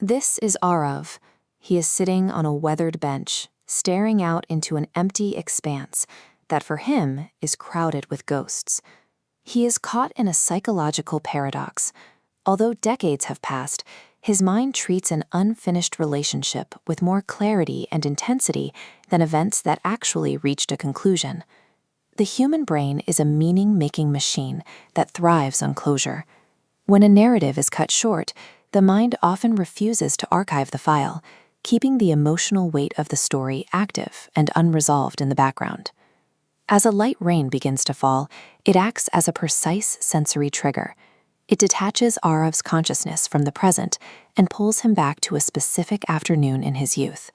This is Arav. He is sitting on a weathered bench, staring out into an empty expanse that for him is crowded with ghosts. He is caught in a psychological paradox. Although decades have passed, his mind treats an unfinished relationship with more clarity and intensity than events that actually reached a conclusion. The human brain is a meaning-making machine that thrives on closure. When a narrative is cut short, the mind often refuses to archive the file, keeping the emotional weight of the story active and unresolved in the background. As a light rain begins to fall, it acts as a precise sensory trigger. It detaches Arav's consciousness from the present and pulls him back to a specific afternoon in his youth.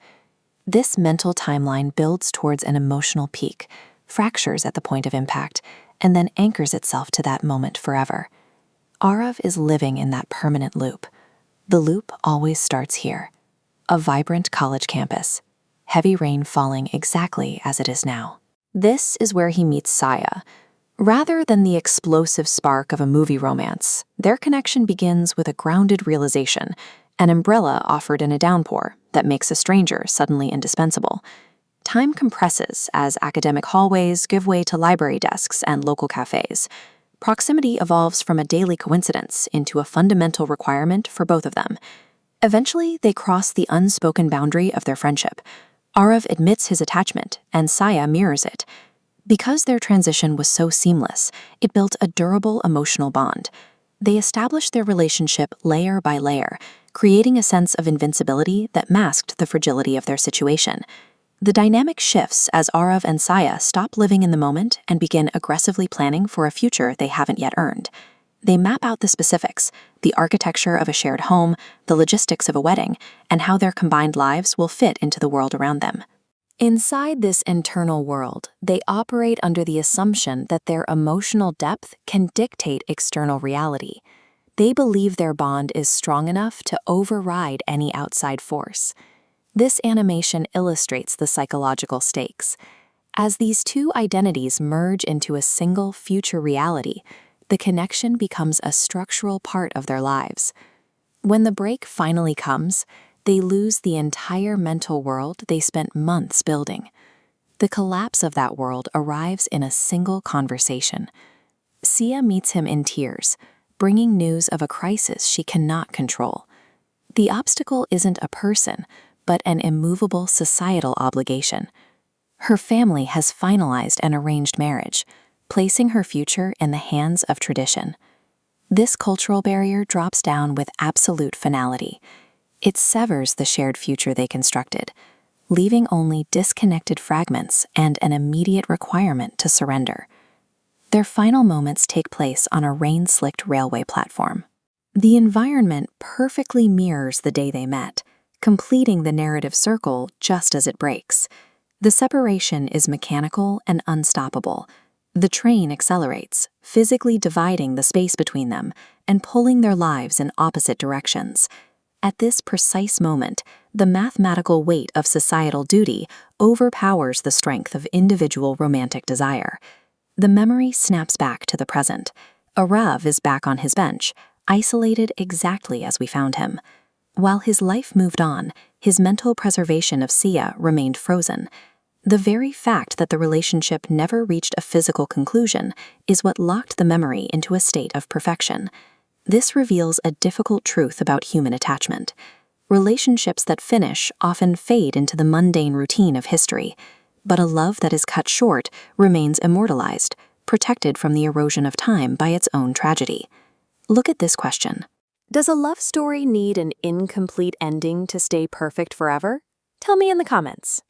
This mental timeline builds towards an emotional peak, fractures at the point of impact, and then anchors itself to that moment forever. Arav is living in that permanent loop. The loop always starts here. A vibrant college campus. Heavy rain falling exactly as it is now. This is where he meets Saya. Rather than the explosive spark of a movie romance, their connection begins with a grounded realization, an umbrella offered in a downpour that makes a stranger suddenly indispensable. Time compresses as academic hallways give way to library desks and local cafes. Proximity evolves from a daily coincidence into a fundamental requirement for both of them. Eventually, they cross the unspoken boundary of their friendship. Arav admits his attachment, and Saya mirrors it. Because their transition was so seamless, it built a durable emotional bond. They established their relationship layer by layer, creating a sense of invincibility that masked the fragility of their situation. The dynamic shifts as Arav and Saya stop living in the moment and begin aggressively planning for a future they haven't yet earned. They map out the specifics, the architecture of a shared home, the logistics of a wedding, and how their combined lives will fit into the world around them. Inside this internal world, they operate under the assumption that their emotional depth can dictate external reality. They believe their bond is strong enough to override any outside force. This animation illustrates the psychological stakes. As these two identities merge into a single future reality, the connection becomes a structural part of their lives. When the break finally comes, they lose the entire mental world they spent months building. The collapse of that world arrives in a single conversation. Sia meets him in tears, bringing news of a crisis she cannot control. The obstacle isn't a person, but an immovable societal obligation. Her family has finalized an arranged marriage, placing her future in the hands of tradition. This cultural barrier drops down with absolute finality. It severs the shared future they constructed, leaving only disconnected fragments and an immediate requirement to surrender. Their final moments take place on a rain-slicked railway platform. The environment perfectly mirrors the day they met, completing the narrative circle just as it breaks. The separation is mechanical and unstoppable. The train accelerates, physically dividing the space between them and pulling their lives in opposite directions. At this precise moment, the mathematical weight of societal duty overpowers the strength of individual romantic desire. The memory snaps back to the present. Arav is back on his bench, isolated exactly as we found him. While his life moved on, his mental preservation of Sia remained frozen. The very fact that the relationship never reached a physical conclusion is what locked the memory into a state of perfection. This reveals a difficult truth about human attachment. Relationships that finish often fade into the mundane routine of history, but a love that is cut short remains immortalized, protected from the erosion of time by its own tragedy. Look at this question. Does a love story need an incomplete ending to stay perfect forever? Tell me in the comments.